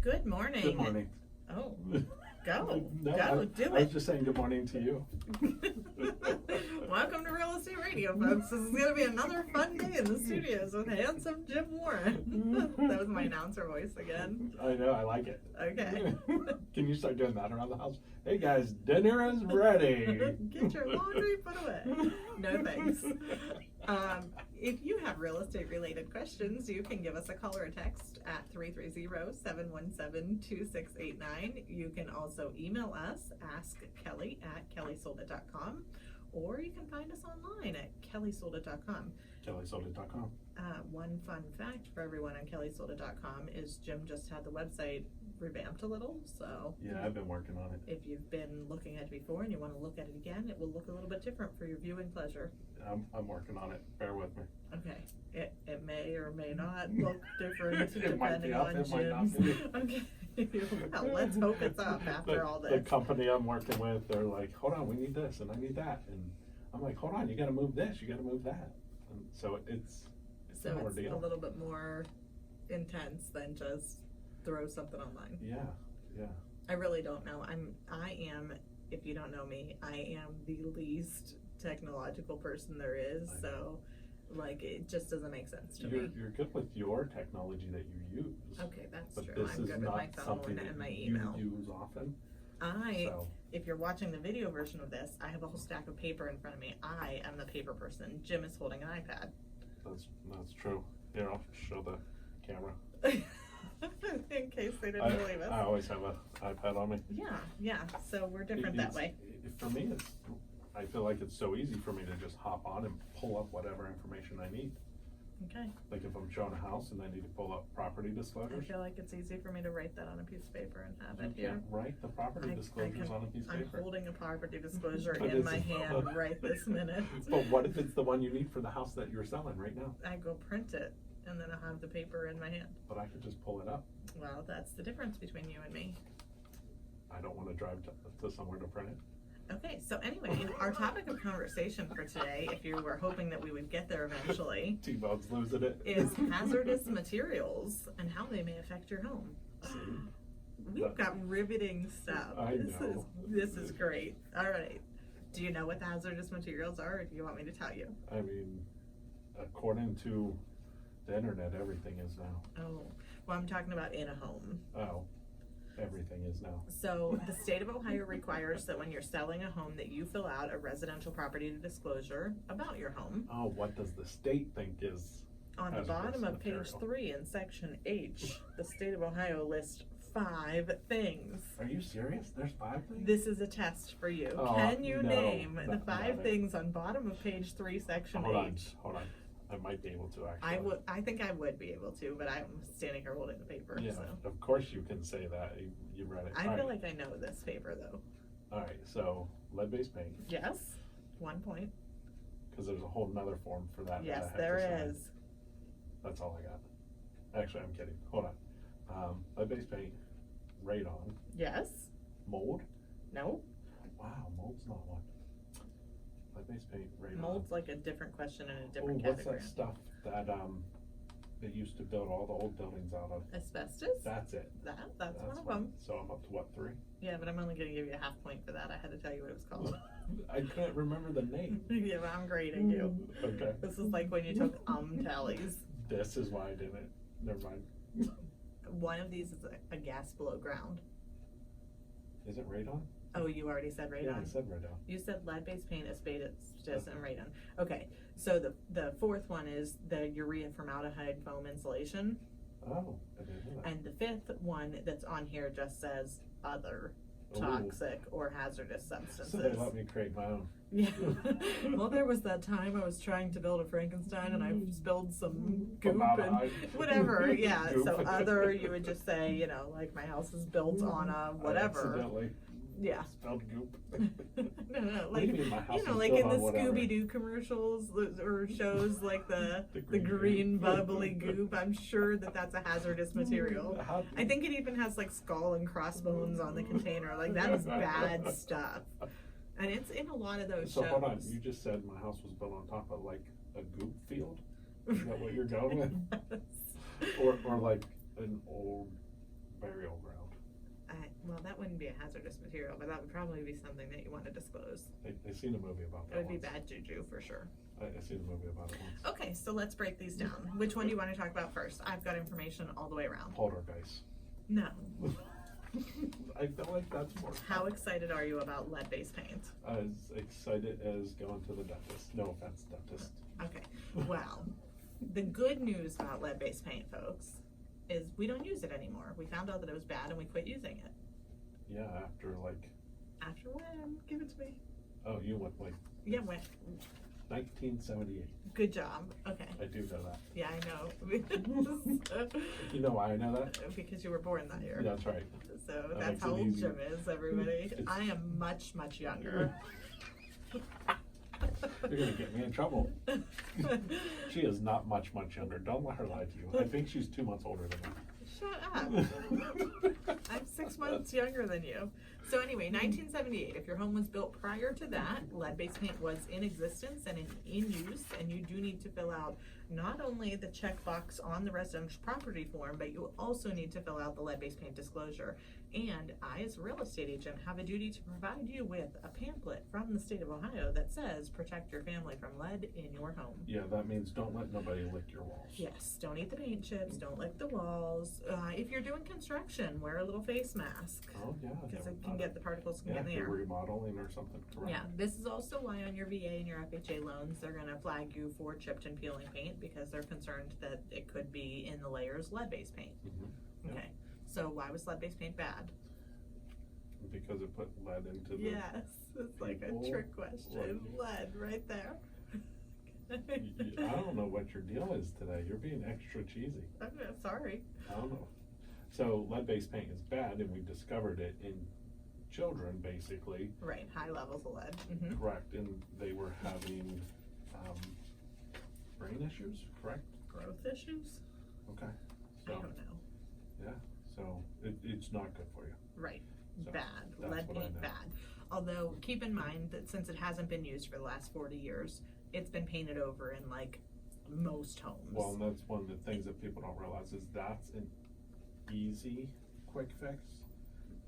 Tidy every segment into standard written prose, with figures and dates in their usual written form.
Good morning. Good morning. Oh, go. No, Go, I do was it. just saying good morning to you. Welcome to Real Estate Radio, folks. This is going to be another fun day in the studios with handsome Jim Warren. That was my announcer voice again. I know, I like it. Okay. Can you start doing that around the house? Hey guys, dinner is ready. Get your laundry put away. No thanks. If you have real estate related questions, you can give us a call or a text at 330-717-2689. You can also email us, askkelly@kellysoldit.com, or you can find us online at kellysoldit.com. kellysoldit.com. One fun fact for everyone on kellysoldit.com is Jim just had the website revamped a little, so Yeah, I've been working on it. if you've been looking at it before and you want to look at it again, it will look a little bit different for your viewing pleasure. I'm working on it. Bear with me. Okay, it may or may not look different It might be depending up, on it might not Jim's. be. Okay, well, let's hope it's up after all The this. company I'm working with, they're like, hold on, we need this and I need that. And I'm like, hold on, you gotta move this, you gotta move that. And so it's So an it's a ordeal. little bit more intense than just throw something online. Yeah. I really don't know. I am, if you don't know me, I am the least technological person there is. I know. So, like, it just doesn't make sense to me. You're good with your technology that you use. Okay, that's But true. this I'm is good with my not phone something that and my you email. use often. So If you're watching the video version of this, I have a whole stack of paper in front of me. I am the paper person. Jim is holding an iPad. that's true. Here, I'll show the camera. In case they didn't believe us. I always have an iPad on me. Yeah. So we're different that way. For me, I feel like it's so easy for me to just hop on and pull up whatever information I need. Okay. Like if I'm showing a house and I need to pull up property I disclosures. feel like it's easy for me to write that on a piece of paper and have You it here. can't write the property disclosures on a piece of I'm paper. holding a property disclosure But in it's- my hand right this minute. But what if it's the one you need for the house that you're selling right now? I go print it and then I'll have the paper in my hand. But I could just pull it up. Well, that's the difference between you and me. I don't want to drive to somewhere to print it. Okay, so anyway, our topic of conversation for today, if you were hoping that we would get there eventually, T-Bone's losing it. is hazardous materials and how they may affect your home. We've got riveting stuff. I know. This is great. All right. Do you know what the hazardous materials are, or do you want me to tell you? I mean, according to the internet, everything is now. Oh, well, I'm talking about in a home. Oh, everything is now. So the state of Ohio requires that when you're selling a home that you fill out a residential property disclosure about your home. Oh, what does the state think is On the hazardous bottom of page material? 3 in section H, the state of Ohio lists 5 things. Are you serious? There's 5 things? This is a test for you. Oh, Can you no, name the not 5 it. things on bottom of page 3, section Hold on, H? hold on. I might be able to actually. I think I would be able to, but I'm standing here holding the paper. Yeah, So of course you can say that. You read it. I All feel right. like I know this paper though. All right, so lead-based paint, Yes, 1 point. because there's a whole nother form for that. Yes, that I have there to sign. is. That's all I got. Actually, I'm kidding. Hold on. Lead-based paint, radon, Yes. mold. No. Wow, mold's not one. Lead-based paint, radon. Mold's like a different question in a Oh, different what's category. that stuff that they used to build all the old buildings out of? Asbestos? That's it. That's one of them. So I'm up to what, 3? Yeah, but I'm only going to give you a half point for that. I had to tell you what it was called. I couldn't remember the name. Yeah, but I'm grading you. Okay. This is like when you took tallies. This is why I didn't. Never mind. One of these is a gas below ground. Is it radon? Oh, you already said radon? Yeah, I said radon. You said lead-based paint, asbestos, and radon. Okay, so the 4th one is the urea formaldehyde foam insulation. Oh, I didn't know that. And the 5th one that's on here just says other Ooh. toxic or hazardous So substances. they let me create my own. Yeah. Well, there was that time I was trying to build a Frankenstein and I spilled some goop and Formaldehyde. whatever. Yeah. Goop. So other, you would just say, you know, like my house is built on a I whatever. accidentally Yeah. spelled goop. No, What do like you mean my house you know, is like built in the on whatever? Scooby-Doo commercials or shows, like the The green goop. bubbly goop. I'm sure that's a hazardous material. How- I think it even has like skull and crossbones on the container. Like that is bad stuff. And it's in a lot of those So shows. hold on, you just said my house was built on top of like a goop field? Is that what you're going with? Or like an old burial wouldn't be a hazardous material, but that would probably be something that you want to disclose. I seen a movie about It that would be once. bad juju for sure. I seen a movie about it once. Okay, so let's break these down. Which one do you want to talk about first? I've got information all the way around. Poltergeist. No. I feel like that's more. How excited are you about lead-based paint? As excited as going to the dentist. No offense, dentist. Okay, well, the good news about lead-based paint, folks, is we don't use it anymore. We found out that it was bad and we quit using it. Yeah, after like. After when? Give it to me. Oh, you went like. Yeah, when? 1978. Good job. Okay. I do know that. Yeah, I know. You know why I know that? Because you were born that year. That's right. So That that's makes how it old easy. Jim is, everybody. It's- I am much, much younger. You're gonna get me in trouble. She is not much younger. Don't let her lie to you. I think she's 2 months older than me. Shut up. I'm 6 months younger than you. So anyway, 1978, if your home was built prior to that, lead-based paint was in existence and in use, and you do need to fill out not only the checkbox on the residential property form, but you also need to fill out the lead-based paint disclosure. And I, as a real estate agent, have a duty to provide you with a pamphlet from the state of Ohio that says, protect your family from lead in your home. Yeah, that means don't let nobody lick your walls. Yes, don't eat the paint chips, don't lick the walls. If you're doing construction, wear a little face mask. Oh, yeah. Because it can get, the particles can Yeah, get in if the you're air. remodeling or something, correct. Yeah, this is also why on your VA and your FHA loans, they're gonna flag you for chipped and peeling paint because they're concerned that it could be in the layers lead-based paint. Yeah. Okay, so why was lead-based paint bad? Because it put lead into the. Yes, it's like a people, trick question. like- Lead, right there. I don't know what your deal is today. You're being extra cheesy. I'm sorry. I don't know. So lead-based paint is bad, and we discovered it in children, basically. Right, high levels of lead. Mm-hmm. Correct, and they were having brain issues, correct? Growth issues? Okay. I So, don't know. yeah, so it's not good for you. Right, So bad, that's lead what I paint know. bad. Although, keep in mind that since it hasn't been used for the last 40 years, it's been painted over in like most homes. Well, and that's one of the things that people don't realize is that's an easy quick fix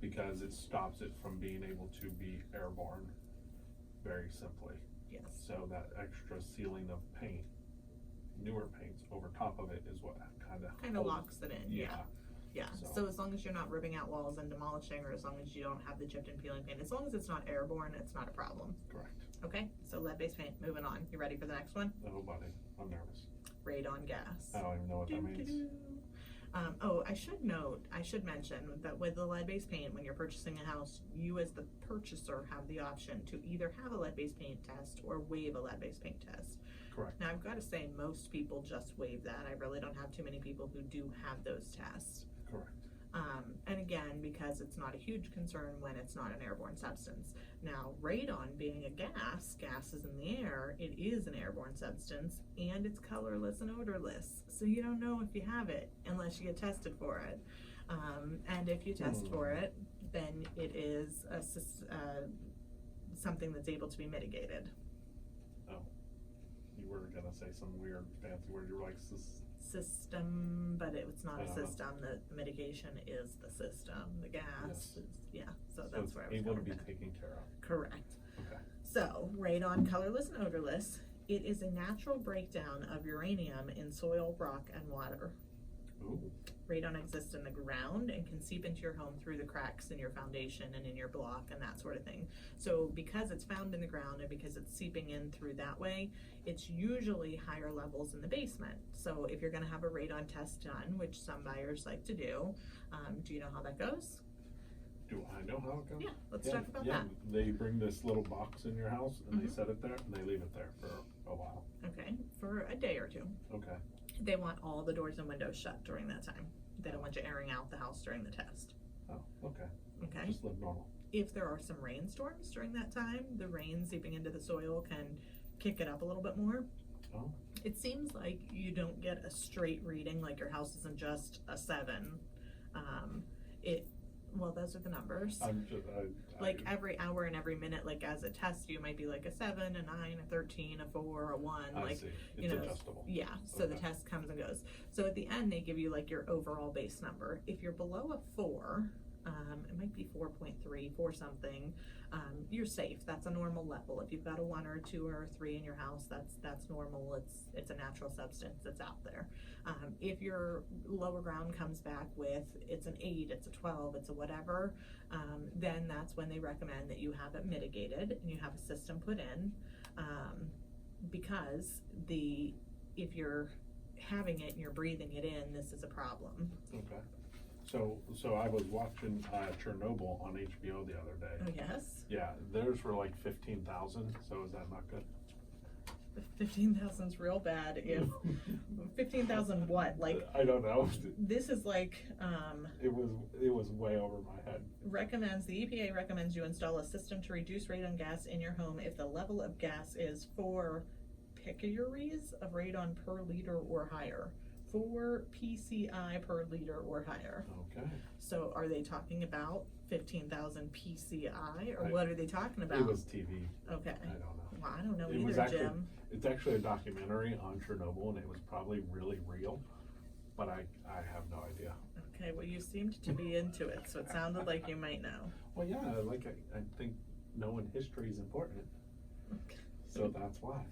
because it stops it from being able to be airborne very simply. Yes. So that extra sealing of paint, newer paints over top of it is what kind of Locks it in, yeah. Yeah, So- so as long as you're not ripping out walls and demolishing, or as long as you don't have the chipped and peeling paint, as long as it's not airborne, it's not a problem. Correct. Okay, so lead-based paint, moving on. You ready for the next one? Oh, buddy, I'm nervous. Radon gas. I don't even know what that means. Doo-doo-doo. I should mention that with the lead-based paint, when you're purchasing a house, you as the purchaser have the option to either have a lead-based paint test or waive a lead-based paint test. Correct. Now, I've got to say, most people just waive that. I really don't have too many people who do have those tests. Correct. And again, because it's not a huge concern when it's not an airborne substance. Now, radon being a gas is in the air, it is an airborne substance, and it's colorless and odorless. So you don't know if you have it unless you get tested for it. And if you test for it, then it is something that's able to be mitigated. Oh, you were gonna say some weird fancy word. You were like, System, but it's not a Uh-huh. system. The mitigation is the system. The gas Yes. is, yeah. So so that's it's where I was able to going be with that. taken care of. Correct. Okay. So, radon, colorless and odorless. It is a natural breakdown of uranium in soil, rock, and water. Ooh. Radon exists in the ground and can seep into your home through the cracks in your foundation and in your block and that sort of thing. So because it's found in the ground and because it's seeping in through that way, it's usually higher levels in the basement. So if you're gonna have a radon test done, which some buyers like to do you know how that goes? Do I know how it goes? Yeah, let's talk about yeah. that. They bring this little box in your house and they Mhm. set it there and they leave it there for a while. Okay, for a day or two. Okay. They want all the doors and windows shut during that time. They don't want you airing out the house during the test. Oh, okay. Okay? Just live normal. If there are some rainstorms during that time, the rain seeping into the soil can kick it up a little bit more. Oh. It seems like you don't get a straight reading, like your house isn't just a 7. Well, those are the numbers. I'm just, Like every hour and every minute, like as a test, you might be like a 7, a 9, a 13, a 4, a 1. I like see. you It's know, adjustable. Yeah, so the Okay. test comes and goes. So at the end, they give you like your overall base number. If you're below a 4, it might be 4.3, 4 something, you're safe. That's a normal level. If you've got a 1 or a 2 or a 3 in your house, that's normal. It's a natural substance that's out there. If your lower ground comes back with it's an 8, it's a 12, it's a whatever, then that's when they recommend that you have it mitigated and you have a system put in, because if you're having it and you're breathing it in, this is a problem. Okay. So I was watching Chernobyl on HBO the other day. Oh, yes? Yeah, theirs were like 15,000, so is that not good? 15,000's real bad. If 15,000 what? Like, I don't know. this is like, It was way over my head. the EPA recommends you install a system to reduce radon gas in your home if the level of gas is 4 picories of radon per liter or higher. 4 PCI per liter or higher. Okay. So are they talking about 15,000 PCI, or what are they talking about? It was TV. Okay. I don't know. Well, I don't know It was either, actually, Jim. It's actually a documentary on Chernobyl, and it was probably really real, but I have no idea. Okay, well, you seemed to be into it, so it sounded like you might know. Well, yeah, like I think knowing history is important, so that's why.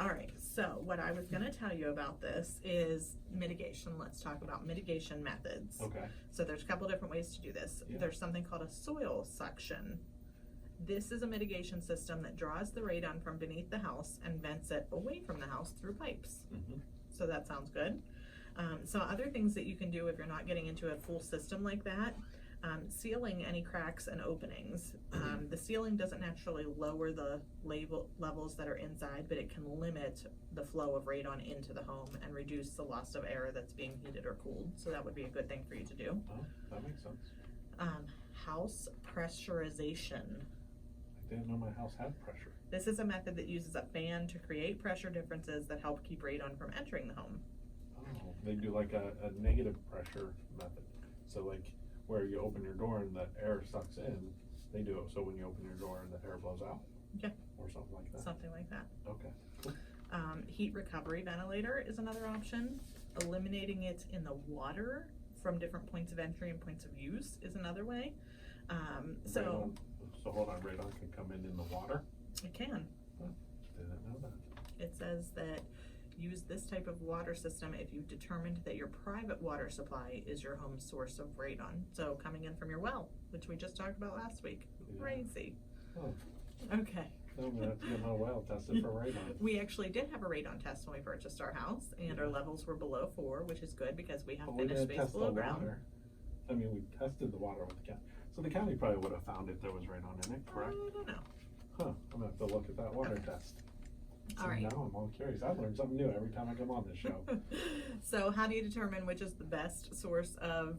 All right, so what I was gonna tell you about this is mitigation. Let's talk about mitigation methods. Okay. So there's a couple different ways to do this. Yeah. There's something called a soil suction. This is a mitigation system that draws the radon from beneath the house and vents it away from the house through pipes. Mm-hmm. So that sounds good. So other things that you can do if you're not getting into a full system like that, sealing any cracks and openings. The sealing doesn't naturally lower the levels that are inside, but it can limit the flow of radon into the home and reduce the loss of air that's being heated or cooled. So that would be a good thing for you to do. Oh, that makes sense. House pressurization. I didn't know my house had pressure. This is a method that uses a fan to create pressure differences that help keep radon from entering the home. Oh, they do like a negative pressure method. So like where you open your door and the air sucks in, they do it so when you open your door and the air blows out? Yeah. Or something like that? Something like that. Okay, cool. Heat recovery ventilator is another option. Eliminating it in the water from different points of entry and points of use is another way. So hold on, radon can come in the water? it can. Didn't know that. It says that use this type of water system if you've determined that your private water supply is your home source of radon. So coming in from your well, which we just talked about last week. Yeah. Crazy. Oh, Okay. I'm gonna have to get my well tested for radon. We actually did have a radon test when we purchased our house, and our levels were below 4, which is good because we have But we finished didn't space test the below ground. water. I mean, we tested the water with the county. So the county probably would have found if there was radon in it, correct? I don't know. Huh, I'm gonna have to look at that water test. So All right. now I'm all curious. I learn something new every time I come on this show. So how do you determine which is the best source of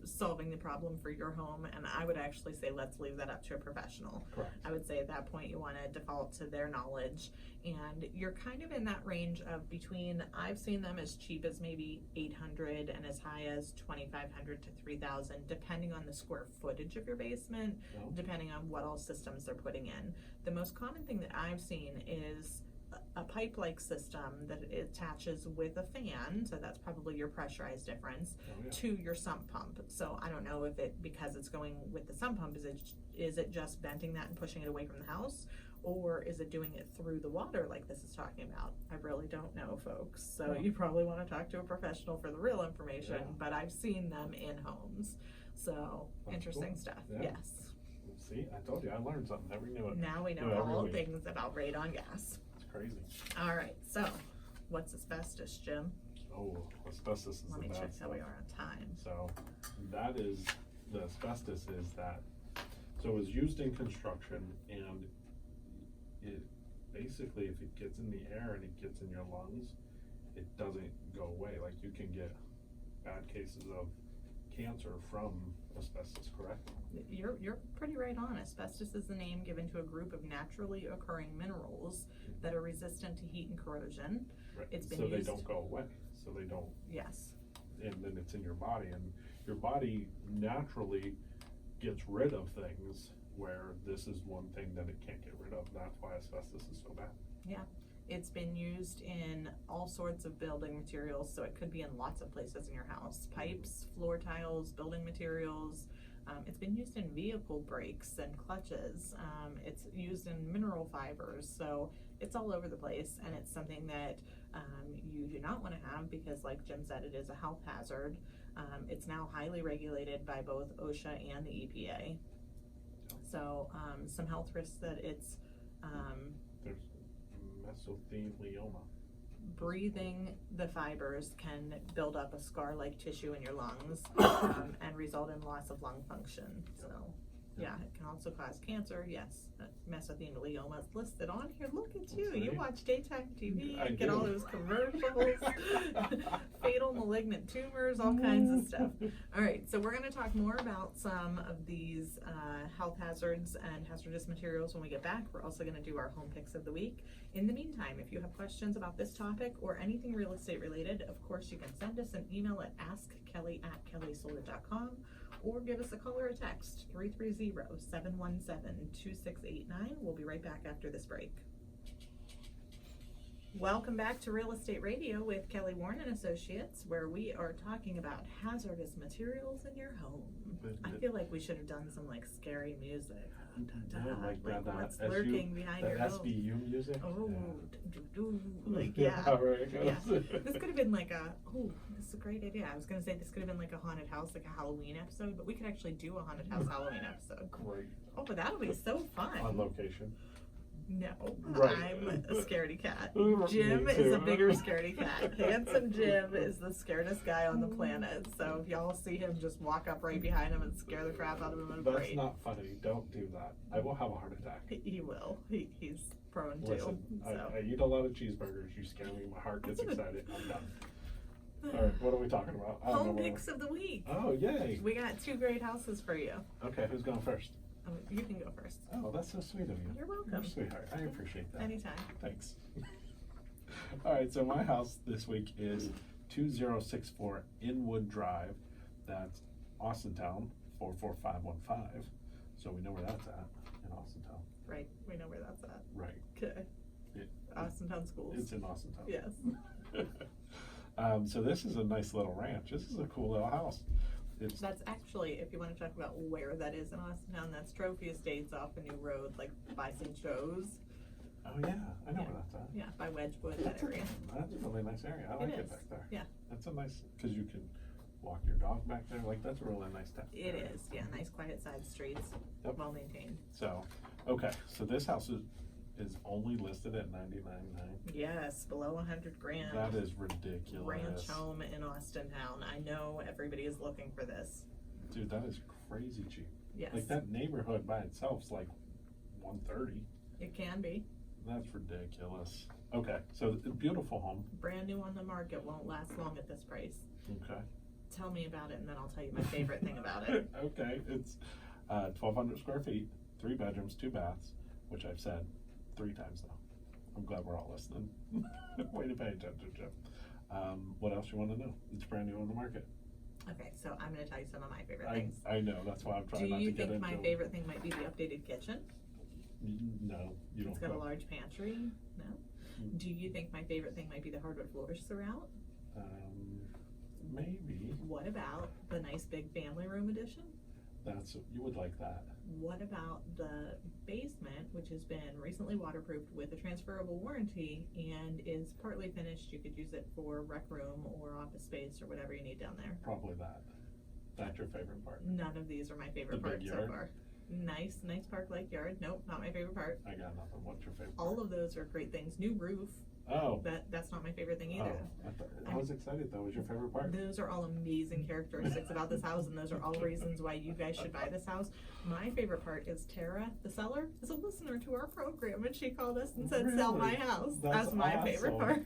solving the problem for your home? And I would actually say let's leave that up to a professional. Correct. I would say at that point you want to default to their knowledge, and you're kind of in that range of between, I've seen them as cheap as maybe 800 and as high as 2,500 to 3,000, depending on the square footage of your basement, No? depending on what all systems they're putting in. The most common thing that I've seen is a pipe-like system that it attaches with a fan, so that's probably your pressurized difference, Oh, yeah. to your sump pump. So I don't know if it, because it's going with the sump pump, is it just venting that and pushing it away from the house, or is it doing it through the water like this is talking about? I really don't know, folks. So Huh. you probably want to talk to a professional for the real information, Yeah. but I've seen them in homes. So That's interesting cool. stuff. Yeah. Yes. See, I told you, I learned something every new one. Now we know every all week. things about radon gas. It's crazy. All right, so what's asbestos, Jim? Oh, asbestos is Let the me bad check stuff. how we are on time. So that is, the asbestos is that, so it's used in construction, and it basically, if it gets in the air and it gets in your lungs, it doesn't go away. Like you can get bad cases of cancer from asbestos, correct? You're pretty right on. Asbestos is the name given to a group of naturally occurring minerals that are resistant to heat and corrosion. Right. It's been so they used- don't go away. So they don't, Yes. and then it's in your body, and your body naturally gets rid of things, where this is one thing that it can't get rid of. That's why asbestos is so bad. Yeah. It's been used in all sorts of building materials, so it could be in lots of places in your house. Pipes, floor tiles, building materials, It's been used in vehicle brakes and clutches. It's used in mineral fibers, so it's all over the place, and it's something that you do not want to have because, like Jim said, it is a health hazard. It's now highly regulated by both OSHA and the EPA. So some health risks that it's There's mesothelioma. breathing the fibers can build up a scar-like tissue in your lungs and result in loss of lung function. So yeah, it can also cause cancer. Yes, mesothelioma is listed on here. Look at you. You watch daytime TV and get all those commercials. Fatal malignant tumors, all kinds of stuff. All right, so we're going to talk more about some of these health hazards and hazardous materials when we get back. We're also going to do our home picks of the week. In the meantime, if you have questions about this topic or anything real estate related, of course, you can send us an email at askkelly@kellysolar.com. or give us a call or a text, 330-717-2689. We'll be right back after this break. Welcome back to Real Estate Radio with Kelly Warren and Associates, where we are talking about hazardous materials in your home. I feel like we should have done some like scary music. Like what's lurking behind your home. SBU music. Oh, like yeah. Yeah. This could have been like this is a great idea. I was gonna say this could have been like a haunted house, like a Halloween episode, but we could actually do a haunted house Halloween episode. Great. Oh, but that'll be so fun. On location. No, Right. I'm a scaredy cat. Me Jim is too. a bigger scaredy cat. Handsome Jim is the scaredest guy on the planet. So if y'all see him, just walk up right behind him and scare the crap out of him and That's pray. not funny. Don't do that. I will have a heart attack. He will. He's prone Listen, to. So. I eat a lot of cheeseburgers. You scare me. My heart gets excited. I'm done. All right, what are we talking about? I don't Home know picks of the week. Oh, yay. We got 2 great houses for you. Okay, who's going first? You can go first. Oh, that's so sweet of you. You're welcome. You're a sweetheart. I appreciate that. Anytime. Thanks. All right, so my house this week is 2064 Inwood Drive. That's Austintown, 44515. So we know where that's at in Austintown. Right. We know where that's at. Right. Okay. Austintown Schools. It's in Austintown. Yes. So this is a nice little ranch. This is a cool little house. That's actually, if you want to talk about where that is in Austintown, that's Trophy Estates off a new road, like by St. Joe's. Oh yeah, I know where that's at. Yeah, by Wedgwood, that area. That's a really nice area. I like it back there. Yeah. That's a nice, because you can walk your dog back there. Like, that's a really nice town. It is, yeah. Nice quiet side streets, Yep. well maintained. So, okay, so this house is only listed at $99,900. Yes, below $100,000. That is ridiculous. Ranch home in Austintown. I know everybody is looking for this. Dude, that is crazy cheap. Yes. Like, that neighborhood by itself's like $130,000. It can be. That's ridiculous. Okay, so a beautiful home. Brand new on the market, won't last long at this price. Okay. Tell me about it and then I'll tell you my favorite thing about it. Okay, it's 1,200 square feet, 3 bedrooms, 2 baths, which I've said 3 times now. I'm glad we're all listening. Way to pay attention, Jim. What else you want to know? It's brand new on the market. Okay, so I'm going to tell you some of my favorite things. I know, that's why I'm trying not Do to you get into think my favorite thing might be the updated kitchen? No, you don't. It's got a large pantry. No. Do you think my favorite thing might be the hardwood floors throughout? Maybe. What about the nice big family room addition? You would like that. What about the basement, which has been recently waterproofed with a transferable warranty and is partly finished? You could use it for rec room or office space or whatever you need down there. Probably that. That's your favorite part. None of these are my favorite The part big so yard? far. Nice park-like yard. Nope, not my favorite part. I got nothing. What's your favorite All part? of those are great things. New roof. Oh. That's not my favorite thing either. I was excited. That was your favorite part? Those are all amazing characteristics about this house, and those are all reasons why you guys should buy this house. My favorite part is Tara, the seller, is a listener to our program, and she called us and said, "Sell my house." That's my favorite part.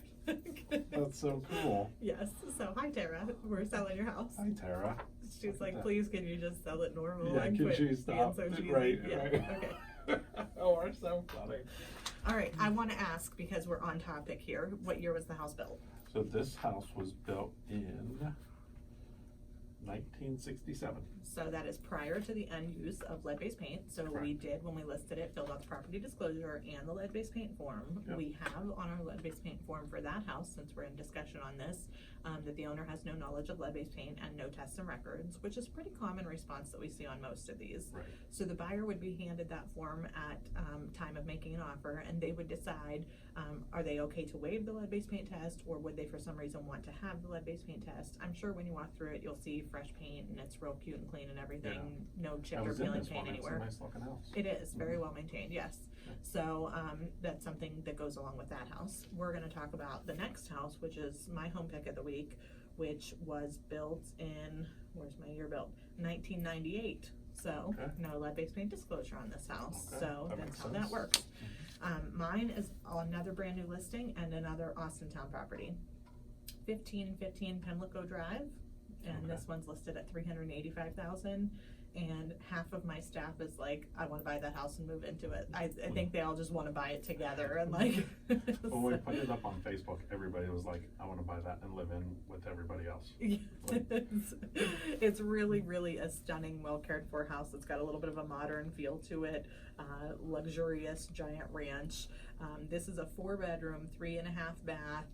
That's so cool. Yes. So hi, Tara. We're selling your house. Hi, Tara. She's like, "Please, can you just sell it normal?" Yeah, and can quit you being stop? so cheesy?" Right, Yeah. right. Okay. Oh, we're so funny. All right. I want to ask, because we're on topic here, what year was the house built? So this house was built in 1967. So that is prior to the end use of lead-based paint. So we did, when we listed it, filled out the property disclosure and the lead-based paint form. Yep. We have on our lead-based paint form for that house, since we're in discussion on this, that the owner has no knowledge of lead-based paint and no tests and records, which is a pretty common response that we see on most of these. Right. So the buyer would be handed that form at time of making an offer, and they would decide, are they okay to waive the lead-based paint test, or would they for some reason want to have the lead-based paint test? I'm sure when you walk through it, you'll see fresh paint and it's real cute and clean and everything, no chipped or peeling paint anywhere. It's a nice looking house. It is very well maintained, yes. Yeah. So that's something that goes along with that house. We're gonna talk about the next house, which is my home pick of the week, which was built in, where's my year built? 1998. So no lead-based paint disclosure on this house. So that's how that works. Mine is another brand new listing and another Austintown property. 1515 Pimlico Drive, and this one's listed at $385,000. And half of my staff is like, I want to buy that house and move into it. I think they all just want to buy it together and like. When we put it up on Facebook, everybody was like, I want to buy that and live in with everybody else. It's really, really a stunning, well cared for house. It's got a little bit of a modern feel to it, luxurious giant ranch. This is a 4-bedroom, 3.5 bath,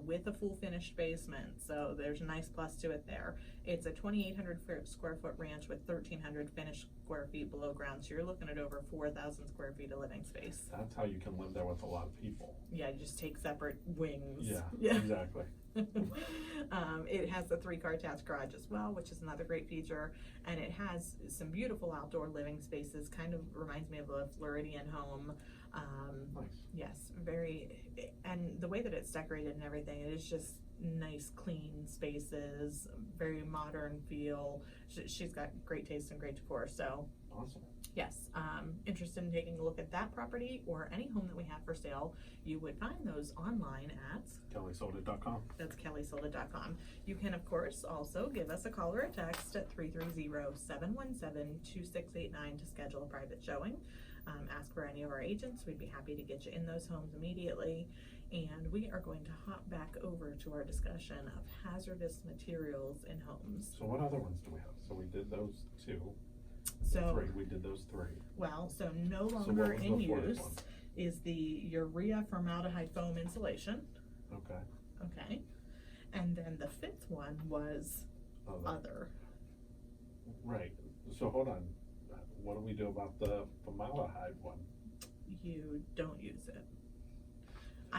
with a full finished basement. So there's a nice plus to it there. It's a 2,800 square foot ranch with 1,300 finished square feet below ground. So you're looking at over 4,000 square feet of living space. That's how you can live there with a lot of people. Yeah, you just take separate wings. Yeah. Exactly. It has a 3-car attached garage as well, which is another great feature, and it has some beautiful outdoor living spaces. Kind of reminds me of a Floridian home. Nice. Yes, very, and the way that it's decorated and everything, it is just nice, clean spaces, very modern feel. She's got great taste and great decor. So awesome. Yes, interested in taking a look at that property or any home that we have for sale, you would find those online at kellysoldit.com. That's kellysoldit.com. You can, of course, also give us a call or a text at 330-717-2689 to schedule a private showing. Ask for any of our agents. We'd be happy to get you in those homes immediately. And we are going to hop back over to our discussion of hazardous materials in homes. So what other ones do we have? So we did those 2. So 3. We did those 3. Well, so no longer what was in before this use one? is the urea formaldehyde foam insulation. Okay. Okay. And then the 5th one was other. Right. So hold on. What do we do about the formaldehyde one? You don't use it.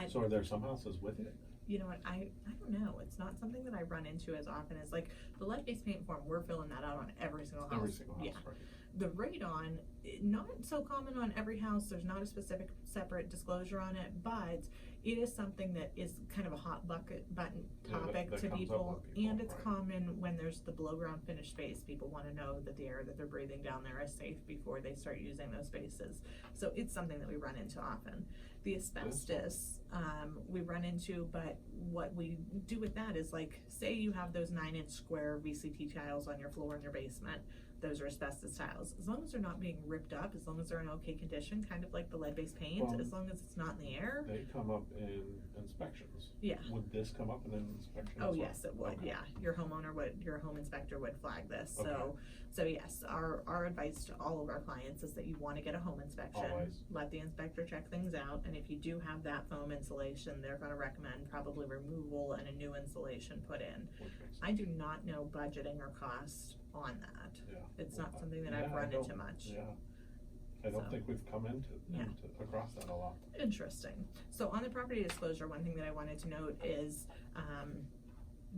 So are there some houses with it? You know what, I don't know. It's not something that I run into as often as like the lead-based paint form. We're filling that out on every single house. Every single house, right. The radon, not so common on every house. There's not a specific separate disclosure on it, but it is something that is kind of a hot button topic that to comes people, up with people, and it's right. common when there's the below ground finished space. People want to know that the air that they're breathing down there is safe before they start using those spaces. So it's something that we run into often. The asbestos we run into, but what we do with that is, like, say you have those 9-inch square VCT tiles on your floor in your basement. Those are asbestos tiles. As long as they're not being ripped up, as long as they're in okay condition, kind of like the lead-based paint, as long as it's not in the air. They come up in inspections. Yeah. Would this come up in an inspection? Oh, as well? yes, it would. Okay. Yeah, your home inspector would flag this. Okay. So yes, our advice to all of our clients is that you want to get a home inspection. Always. Let the inspector check things out, and if you do have that foam insulation, they're going to recommend probably removal and a new insulation put in. I do not know budgeting or cost on that. Yeah. It's not something that I've run into much. Yeah. I don't think we've come into across that a lot. Interesting. So on the property disclosure, one thing that I wanted to note is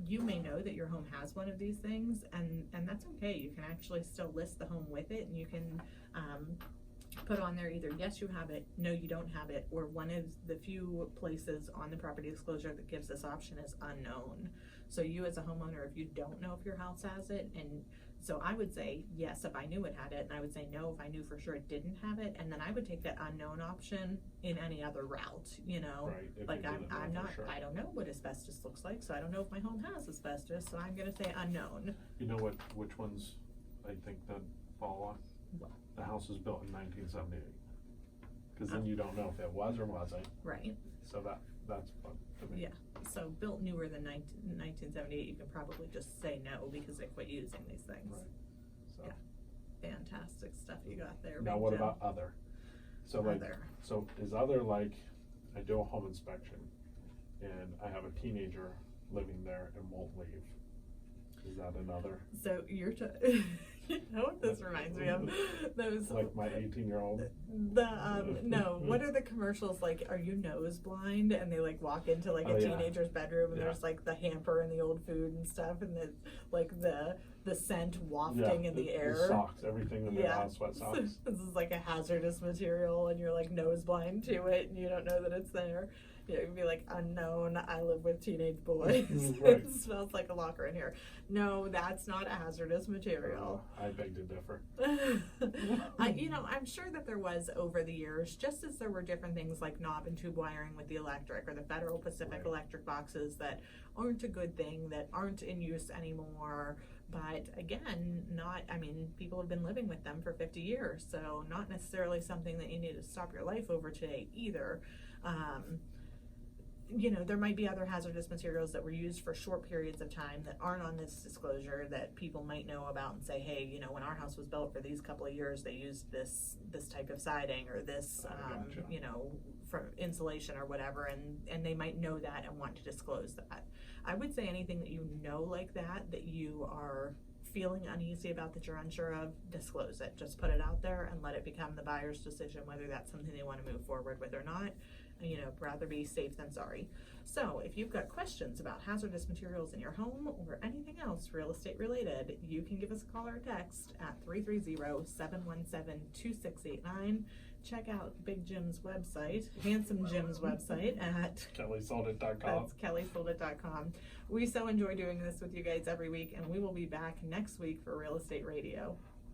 you may know that your home has one of these things, and that's okay. You can actually still list the home with it, and you can put on there either yes you have it, no you don't have it, or one of the few places on the property disclosure that gives this option is unknown. So you as a homeowner, if you don't know if your house has it, and so I would say yes if I knew it had it, and I would say no if I knew for sure it didn't have it, and then I would take that unknown option in any other route, you know. Right, like I'm not, sure. I don't know what asbestos looks like, so I don't know if my home has asbestos, so I'm gonna say unknown. You know which ones I think that fall on? What? The house was built in 1978. Because then you don't know if it was or wasn't. Right. So that's fun to me. Yeah, so built newer than 1978, you can probably just say no because they quit using these things. Right, so. Yeah. Fantastic stuff you got there. Now Big what Jim. about other? So like, Other. so is other like, I do a home inspection and I have a teenager living there and won't leave. Is that another? So you're you know what this reminds me of? Those Like my 18-year-old? no, what are the commercials like? Are you nose blind? And they like walk into like Oh, a yeah. teenager's bedroom and Yeah. there's like the hamper and the old food and stuff and the like the scent wafting in the air. The socks, everything in their house, sweat socks. This is like a hazardous material and you're like nose blind to it and you don't know that it's there. You know, you'd be like, unknown, I live with teenage boys. Right. It smells like a locker in here. No, that's not a hazardous material. I beg to differ. I'm sure that there was over the years, just as there were different things like knob and tube wiring with the electric or the Federal Pacific Right. electric boxes that aren't a good thing, that aren't in use anymore. But again, people have been living with them for 50 years, so not necessarily something that you need to stop your life over today either. There might be other hazardous materials that were used for short periods of time that aren't on this disclosure that people might know about and say, hey, when our house was built for these couple of years, they used this type of siding or this, Gotcha. for insulation or whatever, and they might know that and want to disclose that. I would say anything that like that you are feeling uneasy about, that you're unsure of, disclose it. Just put it out there and let it become the buyer's decision whether that's something they want to move forward with or not. Rather be safe than sorry. So if you've got questions about hazardous materials in your home or anything else real estate related, you can give us a call or a text at 330-717-2689. Check out Big Jim's website, Handsome Jim's website at KellySoldit.com. that's kellysoldit.com. We so enjoy doing this with you guys every week, and we will be back next week for Real Estate Radio.